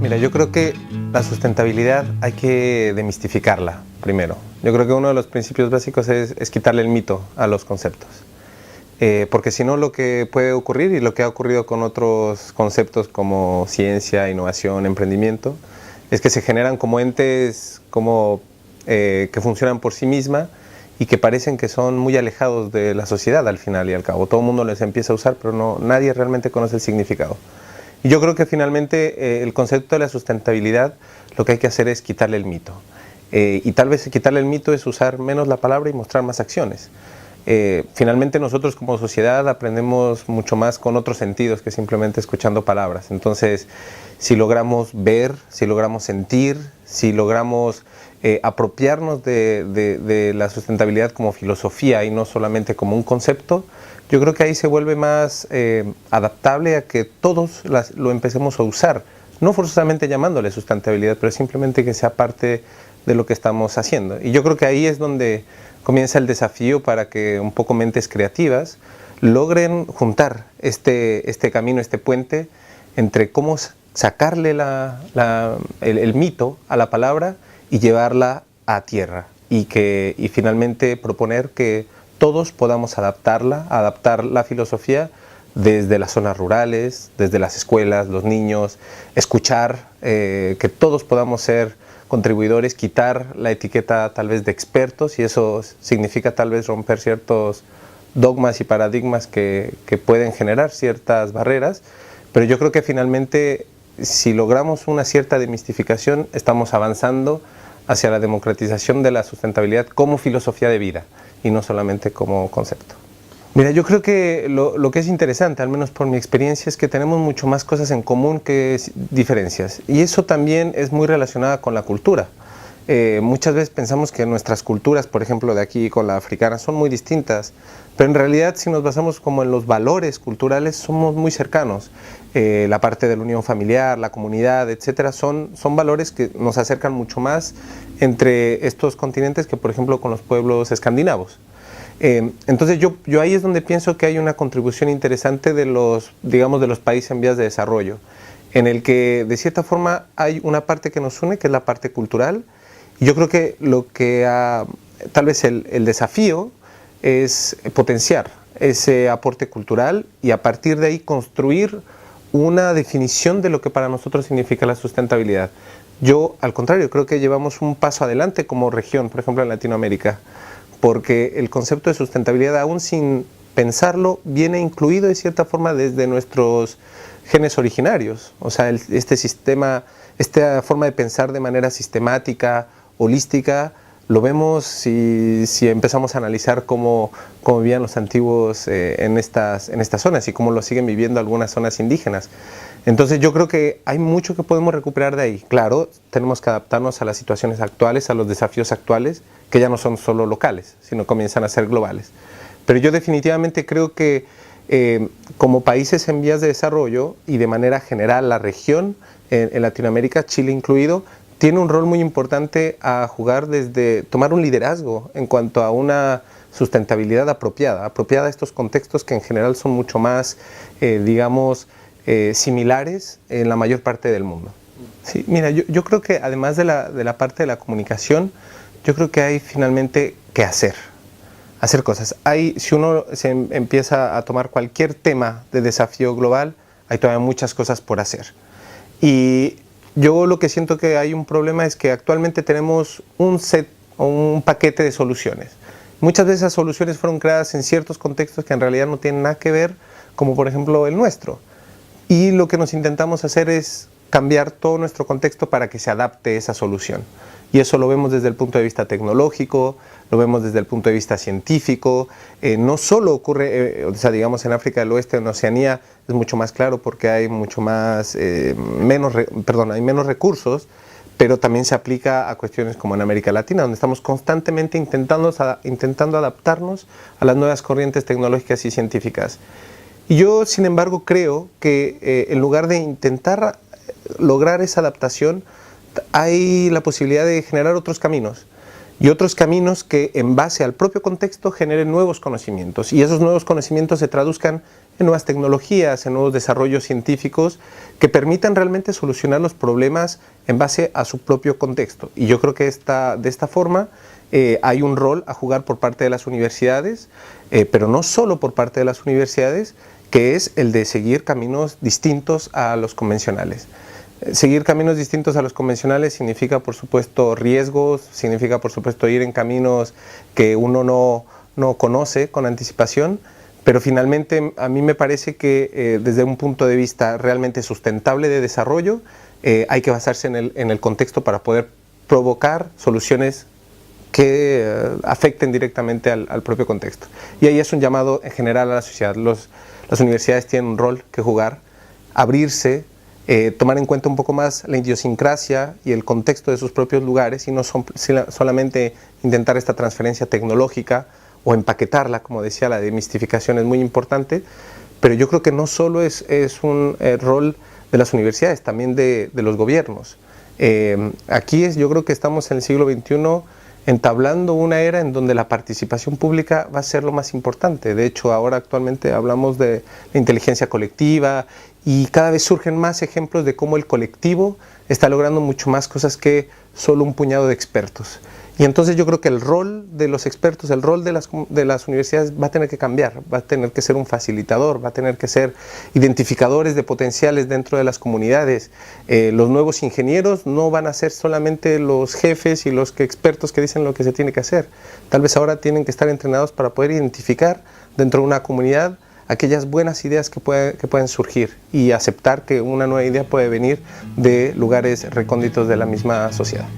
Mira, yo creo que la sustentabilidad hay que demistificarla primero. Yo creo que uno de los principios básicos es quitarle el mito a los conceptos. Porque si no, lo que puede ocurrir y lo que ha ocurrido con otros conceptos como ciencia, innovación, emprendimiento, es que se generan como entes que funcionan por sí misma y que parecen que son muy alejados de la sociedad al final y al cabo. Todo el mundo les empieza a usar, pero nadie realmente conoce el significado. Y yo creo que finalmente el concepto de la sustentabilidad lo que hay que hacer es quitarle el mito. Y tal vez quitarle el mito es usar menos la palabra y mostrar más acciones. Finalmente nosotros como sociedad aprendemos mucho más con otros sentidos que simplemente escuchando palabras. Entonces, si logramos ver, si logramos sentir, si logramos apropiarnos de la sustentabilidad como filosofía y no solamente como un concepto, yo creo que ahí se vuelve más adaptable a que todos lo empecemos a usar, no forzosamente llamándole sustentabilidad, pero simplemente que sea parte de lo que estamos haciendo. Y yo creo que ahí es donde comienza el desafío para que un poco mentes creativas logren juntar este camino, este puente entre cómo sacarle el mito a la palabra y llevarla a tierra y finalmente proponer que todos podamos adaptar la filosofía desde las zonas rurales, desde las escuelas, los niños, escuchar, que todos podamos ser contribuidores, quitar la etiqueta tal vez de expertos, y eso significa tal vez romper ciertos dogmas y paradigmas que pueden generar ciertas barreras, pero yo creo que finalmente si logramos una cierta demistificación estamos avanzando hacia la democratización de la sustentabilidad como filosofía de vida y no solamente como concepto. Mira, yo creo que lo que es interesante, al menos por mi experiencia, es que tenemos mucho más cosas en común que diferencias. Y eso también es muy relacionado con la cultura. Muchas veces pensamos que nuestras culturas, por ejemplo de aquí con la africana, son muy distintas, pero en realidad si nos basamos como en los valores culturales somos muy cercanos. La parte de la unión familiar, la comunidad, etcétera, son valores que nos acercan mucho más entre estos continentes que por ejemplo con los pueblos escandinavos. Entonces yo ahí es donde pienso que hay una contribución interesante de los países en vías de desarrollo, en el que de cierta forma hay una parte que nos une, que es la parte cultural, y yo creo que tal vez el desafío es potenciar ese aporte cultural y a partir de ahí construir una definición de lo que para nosotros significa la sustentabilidad. Yo, al contrario, creo que llevamos un paso adelante como región, por ejemplo en Latinoamérica, porque el concepto de sustentabilidad, aún sin pensarlo, viene incluido de cierta forma desde nuestros genes originarios. O sea, esta forma de pensar de manera sistemática, holística, lo vemos si empezamos a analizar cómo vivían los antiguos en estas zonas y cómo lo siguen viviendo algunas zonas indígenas. Entonces yo creo que hay mucho que podemos recuperar de ahí. Claro, tenemos que adaptarnos a las situaciones actuales, a los desafíos actuales, que ya no son solo locales, sino comienzan a ser globales. Pero yo definitivamente creo que como países en vías de desarrollo y de manera general la región en Latinoamérica, Chile incluido, tiene un rol muy importante a jugar desde tomar un liderazgo en cuanto a una sustentabilidad apropiada a estos contextos que en general son mucho más, similares en la mayor parte del mundo. Sí, mira, yo creo que además de la parte de la comunicación, yo creo que hay finalmente que hacer cosas. Si uno se empieza a tomar cualquier tema de desafío global, hay todavía muchas cosas por hacer. Y yo lo que siento que hay un problema es que actualmente tenemos un paquete de soluciones. Muchas de esas soluciones fueron creadas en ciertos contextos que en realidad no tienen nada que ver, como por ejemplo el nuestro. Y lo que nos intentamos hacer es cambiar todo nuestro contexto para que se adapte esa solución. Y eso lo vemos desde el punto de vista tecnológico, lo vemos desde el punto de vista científico. No solo ocurre, en África del Oeste, en Oceanía, es mucho más claro porque hay hay menos recursos, pero también se aplica a cuestiones como en América Latina, donde estamos constantemente intentando adaptarnos a las nuevas corrientes tecnológicas y científicas. Y yo, sin embargo, creo que en lugar de intentar lograr esa adaptación, hay la posibilidad de generar otros caminos. y otros caminos que en base al propio contexto generen nuevos conocimientos y esos nuevos conocimientos se traduzcan en nuevas tecnologías, en nuevos desarrollos científicos que permitan realmente solucionar los problemas en base a su propio contexto. Y yo creo que de esta forma hay un rol a jugar por parte de las universidades, pero no solo por parte de las universidades, que es el de seguir caminos distintos a los convencionales. Seguir caminos distintos a los convencionales significa, por supuesto, riesgos, significa, por supuesto, ir en caminos que uno no conoce con anticipación, pero finalmente a mí me parece que desde un punto de vista realmente sustentable de desarrollo, hay que basarse en el contexto para poder provocar soluciones que afecten directamente al propio contexto. Y ahí es un llamado en general a la sociedad. Las universidades tienen un rol que jugar, abrirse, tomar en cuenta un poco más la idiosincrasia y el contexto de sus propios lugares y no solamente intentar esta transferencia tecnológica o empaquetarla, como decía, la demistificación es muy importante, pero yo creo que no solo es un rol de las universidades, también de los gobiernos. Yo creo que estamos en el siglo XXI entablando una era en donde la participación pública va a ser lo más importante. De hecho, ahora actualmente hablamos de la inteligencia colectiva y cada vez surgen más ejemplos de cómo el colectivo está logrando mucho más cosas que solo un puñado de expertos. Y entonces yo creo que el rol de los expertos, el rol de las universidades va a tener que cambiar, va a tener que ser un facilitador, va a tener que ser identificadores de potenciales dentro de las comunidades. Los nuevos ingenieros no van a ser solamente los jefes y los expertos que dicen lo que se tiene que hacer. Tal vez ahora tienen que estar entrenados para poder identificar dentro de una comunidad aquellas buenas ideas que pueden surgir y aceptar que una nueva idea puede venir de lugares recónditos de la misma sociedad.